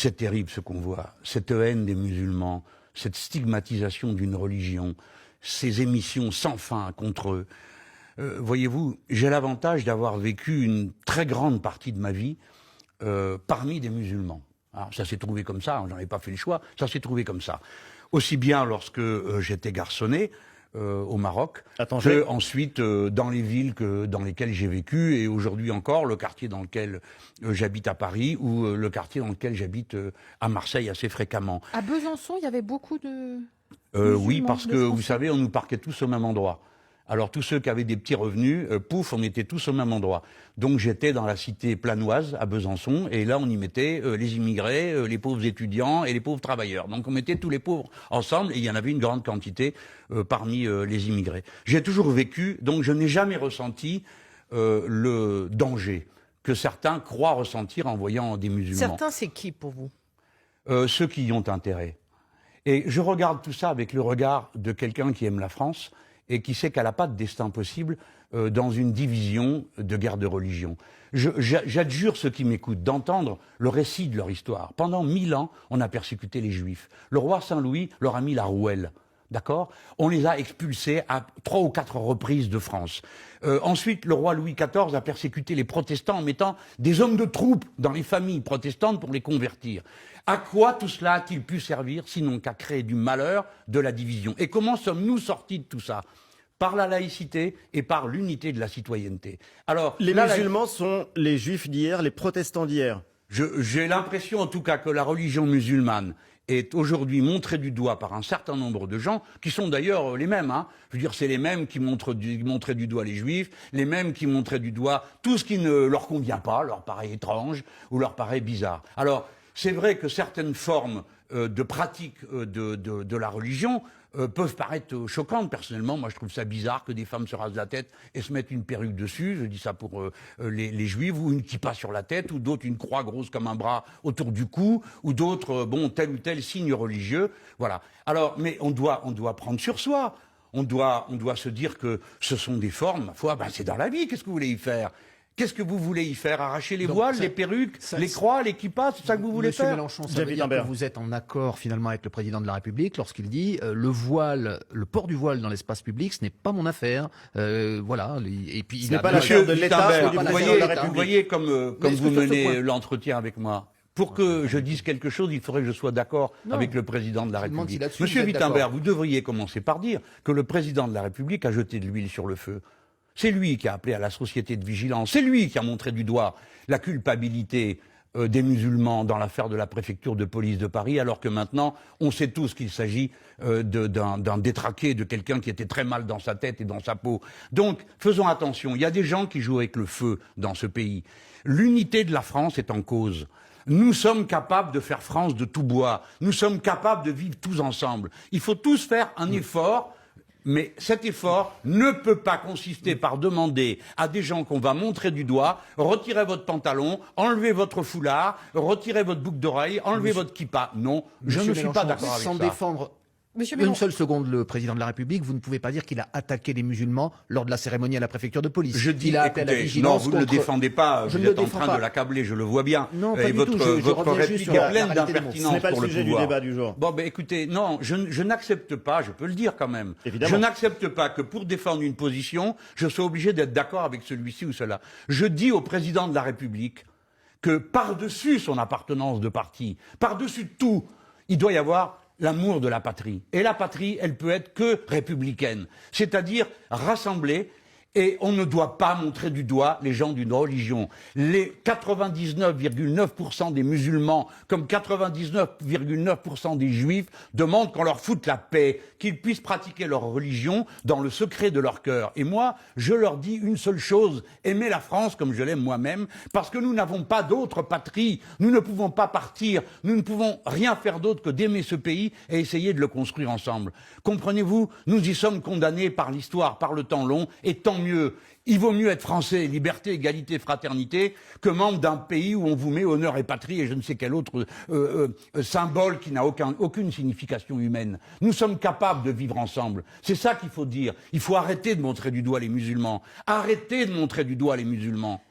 C'est terrible ce qu'on voit, cette haine des musulmans, cette stigmatisation d'une religion, ces émissions sans fin contre eux. Voyez-vous, j'ai l'avantage d'avoir vécu une très grande partie de ma vie parmi des musulmans. Alors, ça s'est trouvé comme ça, j'en ai pas fait le choix, ça s'est trouvé comme ça. Aussi bien lorsque j'étais garçonnet au Maroc, que ensuite dans les villes dans lesquelles j'ai vécu, et aujourd'hui encore le quartier dans lequel j'habite à Paris, ou le quartier dans lequel j'habite à Marseille assez fréquemment. À Besançon, il y avait beaucoup de oui, parce que vous savez, on nous parquait tous au même endroit. Alors tous ceux qui avaient des petits revenus, pouf, on était tous au même endroit. Donc j'étais dans la cité planoise à Besançon, et là on y mettait les immigrés, les pauvres étudiants et les pauvres travailleurs. Donc on mettait tous les pauvres ensemble, et il y en avait une grande quantité parmi les immigrés. J'ai toujours vécu, donc je n'ai jamais ressenti le danger que certains croient ressentir en voyant des musulmans. Certains, c'est qui pour vous? Ceux qui y ont intérêt. Et je regarde tout ça avec le regard de quelqu'un qui aime la France, et qui sait qu'elle n'a pas de destin possible dans une division de guerre de religion. J'adjure ceux qui m'écoutent d'entendre le récit de leur histoire. Pendant 1000 ans, on a persécuté les Juifs. Le roi Saint-Louis leur a mis la rouelle. D'accord ? On les a expulsés à 3 ou 4 reprises de France. Ensuite, le roi Louis XIV a persécuté les protestants en mettant des hommes de troupe dans les familles protestantes pour les convertir. À quoi tout cela a-t-il pu servir, sinon qu'à créer du malheur, de la division? Et comment sommes-nous sortis de tout ça? Par la laïcité et par l'unité de la citoyenneté. Alors, les musulmans sont les juifs d'hier, les protestants d'hier. J'ai l'impression en tout cas que la religion musulmane est aujourd'hui montrée du doigt par un certain nombre de gens, qui sont d'ailleurs les mêmes. Hein. Je veux dire, c'est les mêmes qui montraient du doigt les juifs, les mêmes qui montraient du doigt tout ce qui ne leur convient pas, leur paraît étrange ou leur paraît bizarre. Alors, c'est vrai que certaines formes de pratique de la religion peuvent paraître choquantes. Personnellement, moi je trouve ça bizarre que des femmes se rasent la tête et se mettent une perruque dessus, je dis ça pour les juifs, ou une kippa sur la tête, ou d'autres une croix grosse comme un bras autour du cou, ou d'autres, tel ou tel signe religieux, voilà. Alors, mais on doit prendre sur soi, on doit se dire que ce sont des formes, ma foi, c'est dans la vie, qu'est-ce que vous voulez y faire ? Qu'est-ce que vous voulez y faire? Arracher les voiles, les perruques, les croix, les kippas, c'est ça que vous voulez faire? Monsieur Mélenchon, ça veut dire que vous êtes en accord finalement avec le président de la République lorsqu'il dit le voile, le port du voile dans l'espace public, ce n'est pas mon affaire. Voilà. Et puis ce n'est pas l'affaire de l'État, vous voyez comme vous menez l'entretien avec moi. Pour que je dise quelque chose, il faudrait que je sois d'accord avec le président de la République. Monsieur Wittenberg, vous devriez commencer par dire que le président de la République a jeté de l'huile sur le feu. C'est lui qui a appelé à la société de vigilance, c'est lui qui a montré du doigt la culpabilité des musulmans dans l'affaire de la préfecture de police de Paris, alors que maintenant, on sait tous qu'il s'agit d'un détraqué, de quelqu'un qui était très mal dans sa tête et dans sa peau. Donc, faisons attention, il y a des gens qui jouent avec le feu dans ce pays. L'unité de la France est en cause. Nous sommes capables de faire France de tout bois, nous sommes capables de vivre tous ensemble. Il faut tous faire un effort. Mais cet effort ne peut pas consister par demander à des gens qu'on va montrer du doigt, retirez votre pantalon, enlevez votre foulard, retirez votre boucle d'oreille, enlevez votre kippa. Non, je ne suis pas d'accord avec ça. Sans défendre une seule seconde le président de la République, vous ne pouvez pas dire qu'il a attaqué les musulmans lors de la cérémonie à la préfecture de police. Je dis, écoutez, non, vous ne le défendez pas, vous êtes en train de l'accabler, je le vois bien. Non, pas et du votre réplique est pleine d'impertinence. Ce n'est pas le sujet du débat du jour. Bon, écoutez, non, je n'accepte pas, je peux le dire quand même, évidemment. Je n'accepte pas que pour défendre une position, je sois obligé d'être d'accord avec celui-ci ou cela. Je dis au président de la République que par-dessus son appartenance de parti, par-dessus tout, il doit y avoir l'amour de la patrie. Et la patrie, elle peut être que républicaine, c'est-à-dire rassemblée, et on ne doit pas montrer du doigt les gens d'une religion. Les 99,9% des musulmans, comme 99,9% des juifs, demandent qu'on leur foute la paix, qu'ils puissent pratiquer leur religion dans le secret de leur cœur. Et moi, je leur dis une seule chose, aimez la France comme je l'aime moi-même, parce que nous n'avons pas d'autre patrie, nous ne pouvons pas partir, nous ne pouvons rien faire d'autre que d'aimer ce pays et essayer de le construire ensemble. Comprenez-vous, nous y sommes condamnés par l'histoire, par le temps long, et tant mieux. Il vaut mieux être français, liberté, égalité, fraternité, que membre d'un pays où on vous met honneur et patrie et je ne sais quel autre symbole qui n'a aucune signification humaine. Nous sommes capables de vivre ensemble. C'est ça qu'il faut dire. Il faut arrêter de montrer du doigt les musulmans. Arrêtez de montrer du doigt les musulmans.